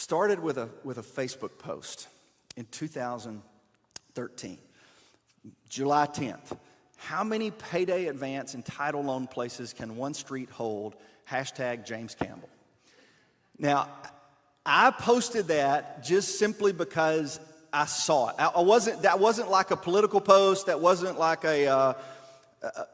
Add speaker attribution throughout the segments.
Speaker 1: Started with a Facebook post in 2013, July 10th. How many payday advance and title loan places can one street hold? Hashtag James Campbell. Now, I posted that just simply because I saw it. That wasn't like a political post. That wasn't like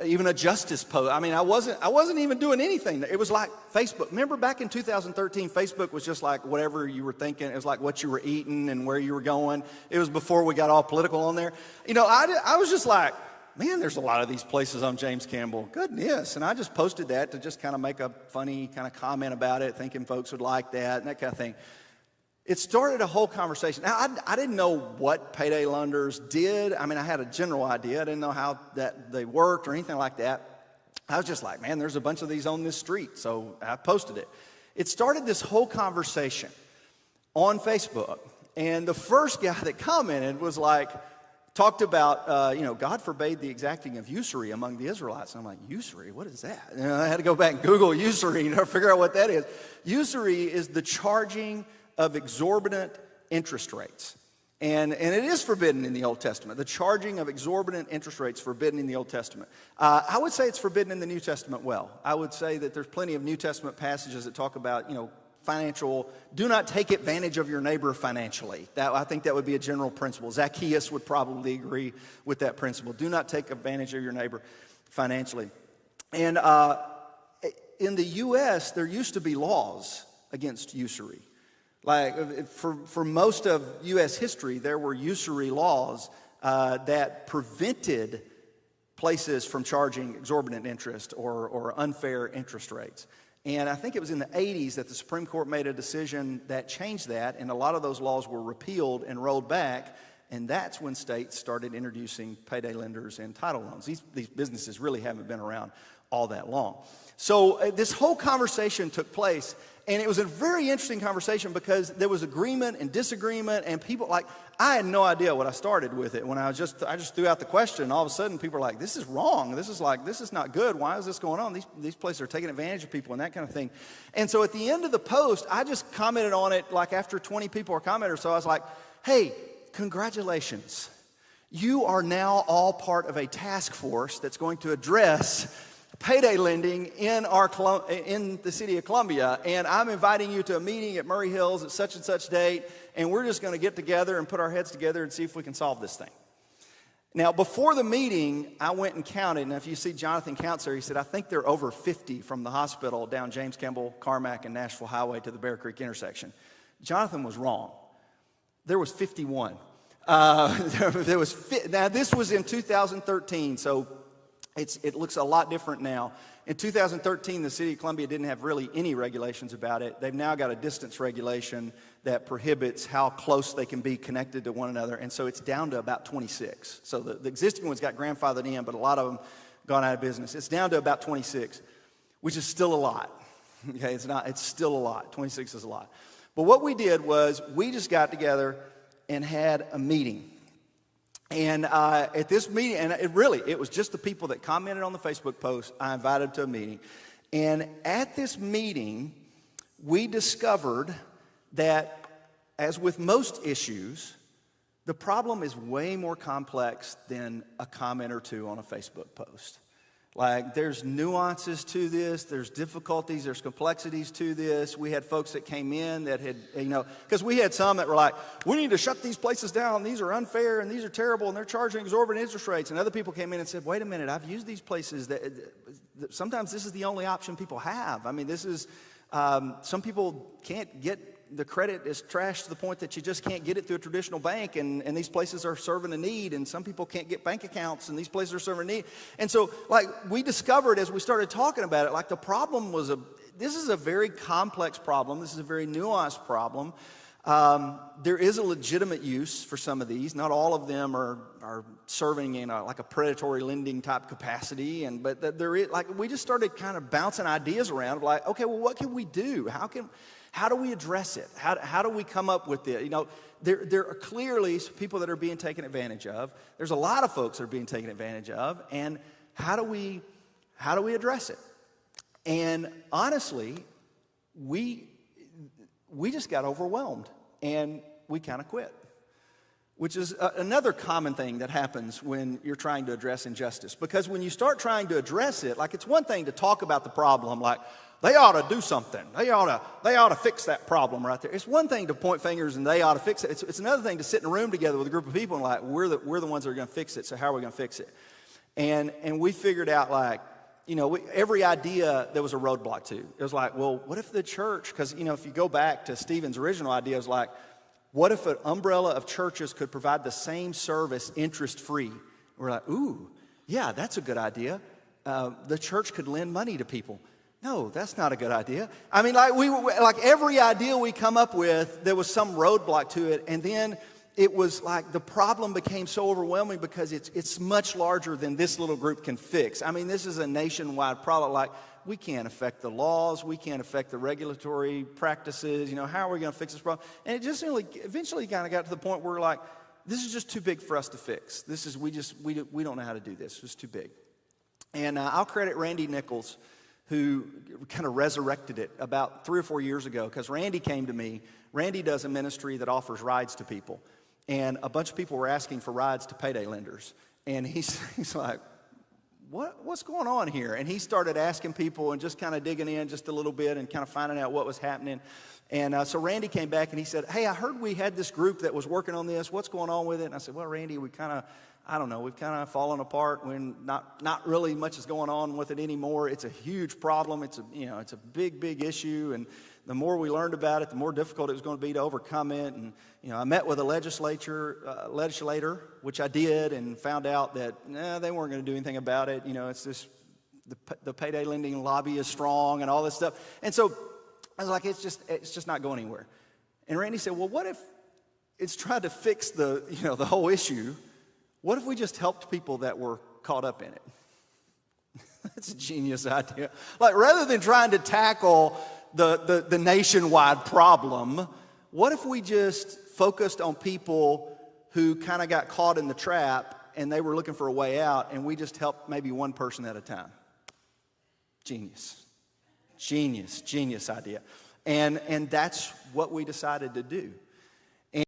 Speaker 1: even a justice post. I mean, I wasn't even doing anything. It was like Facebook. Remember back in 2013, Facebook was just like whatever you were thinking. It was like what you were eating and where you were going. It was before we got all political on there. You know, I was just like, man, there's a lot of these places on James Campbell. Goodness. And I just posted that to just kind of make a funny kind of comment about it, thinking folks would like that and that kind of thing. It started a whole conversation. Now, I didn't know what payday lenders did. I mean, I had a general idea. I didn't know how that they worked or anything like that. I was just like, man, there's a bunch of these on this street. So I posted it. It started this whole conversation on Facebook. And the first guy that commented was like, talked about, God forbade the exacting of usury among the Israelites. And I'm like, usury? What is that? And I had to go back and Google usury, figure out what that is. Usury is the charging of exorbitant interest rates. And it is forbidden in the Old Testament. The charging of exorbitant interest rates forbidden in the Old Testament. I would say it's forbidden in the New Testament well. I would say that there's plenty of New Testament passages that talk about, do not take advantage of your neighbor financially. I think that would be a general principle. Zacchaeus would probably agree with that principle. Do not take advantage of your neighbor financially. And in the U.S., there used to be laws against usury. Like for most of U.S. history, there were usury laws that prevented places from charging exorbitant interest or unfair interest rates. And I think it was in the 80s that the Supreme Court made a decision that changed that, and a lot of those laws were repealed and rolled back, and that's when states started introducing payday lenders and title loans. These businesses really haven't been around all that long. So this whole conversation took place, and it was a very interesting conversation because there was agreement and disagreement, and people I had no idea what I started with it when I just threw out the question, and all of a sudden people are like, this is wrong. This is not good. Why is this going on? These places are taking advantage of people and that kind of thing. And so at the end of the post, I just commented on it, like after 20 people were commenting, so I was like, hey, congratulations. You are now all part of a task force that's going to address payday lending in the city of Columbia, and I'm inviting you to a meeting at Murray Hills at such and such date, and we're just going to get together and put our heads together and see if we can solve this thing. Now, before the meeting, I went and counted, and if you see Jonathan counts there, he said, I think there are over 50 from the hospital down James Campbell, Carmack, and Nashville Highway to the Bear Creek intersection. Jonathan was wrong. There was 51. Now, this was in 2013, so it looks a lot different now. In 2013, the city of Columbia didn't have really any regulations about it. They've now got a distance regulation that prohibits how close they can be connected to one another, and so it's down to about 26. So the existing ones got grandfathered in, but a lot of them gone out of business. It's down to about 26, which is still a lot. Okay, it's still a lot. 26 is a lot. But what we did was we just got together and had a meeting. And at this meeting, and it was just the people that commented on the Facebook post, I invited to a meeting. And at this meeting, we discovered that, as with most issues, the problem is way more complex than a comment or two on a Facebook post. Like, there's nuances to this, there's difficulties, there's complexities to this. We had folks that came in that had, because we had some that were like, we need to shut these places down, these are unfair, and these are terrible, and they're charging exorbitant interest rates. And other people came in and said, wait a minute, I've used these places, that sometimes this is the only option people have. I mean, this is, some people can't get, the credit is trashed to the point that you just can't get it through a traditional bank, and these places are serving a need, and some people can't get bank accounts, and these places are serving a need. And so, we discovered as we started talking about it, the problem was this is a very complex problem. This is a very nuanced problem. There is a legitimate use for some of these. Not all of them are serving in a predatory lending type capacity, but there is, we just started kind of bouncing ideas around, okay, well, what can we do? How do we address it? How do we come up with it? There are clearly people that are being taken advantage of. There's a lot of folks that are being taken advantage of, and how do we address it? And honestly, we just got overwhelmed and we kind of quit, which is another common thing that happens when you're trying to address injustice. Because when you start trying to address it, like, it's one thing to talk about the problem, like, they ought to do something. They ought to fix that problem right there. It's one thing to point fingers and they ought to fix it. It's another thing to sit in a room together with a group of people and, like, we're the ones that are going to fix it, so how are we going to fix it? And we figured out, like, every idea there was a roadblock to. It was like, well, what if the church, because, if you go back to Stephen's original idea, it was like, what if an umbrella of churches could provide the same service interest-free? We're like, ooh, yeah, that's a good idea. The church could lend money to people. No, that's not a good idea. I mean, like every idea we come up with, there was some roadblock to it, and then it was like the problem became so overwhelming because it's much larger than this little group can fix. I mean, this is a nationwide problem. Like, we can't affect the laws, we can't affect the regulatory practices. How are we going to fix this problem? And it just eventually kind of got to the point where we're like, this is just too big for us to fix. We don't know how to do this. It's too big. And I'll credit Randy Nichols, who kind of resurrected it about 3 or 4 years ago, because Randy came to me. Randy does a ministry that offers rides to people. And a bunch of people were asking for rides to payday lenders. And he's like, what's going on here? And he started asking people and just kind of digging in just a little bit and kind of finding out what was happening. And so Randy came back and he said, hey, I heard we had this group that was working on this. What's going on with it? And I said, well, Randy, we've kind of fallen apart. When not really much is going on with it anymore. It's a huge problem. It's a big issue. And the more we learned about it, the more difficult it was going to be to overcome it. And I met with a legislator, which I did, and found out that they weren't going to do anything about it. It's this the payday lending lobby is strong and all this stuff. And so I was like, it's just not going anywhere. And Randy said, well, what if it's trying to fix the whole issue? What if we just helped people that were caught up in it? That's a genius idea. Like, rather than trying to tackle the nationwide problem, what if we just focused on people who kind of got caught in the trap and they were looking for a way out, and we just helped maybe one person at a time? Genius idea. And that's what we decided to do.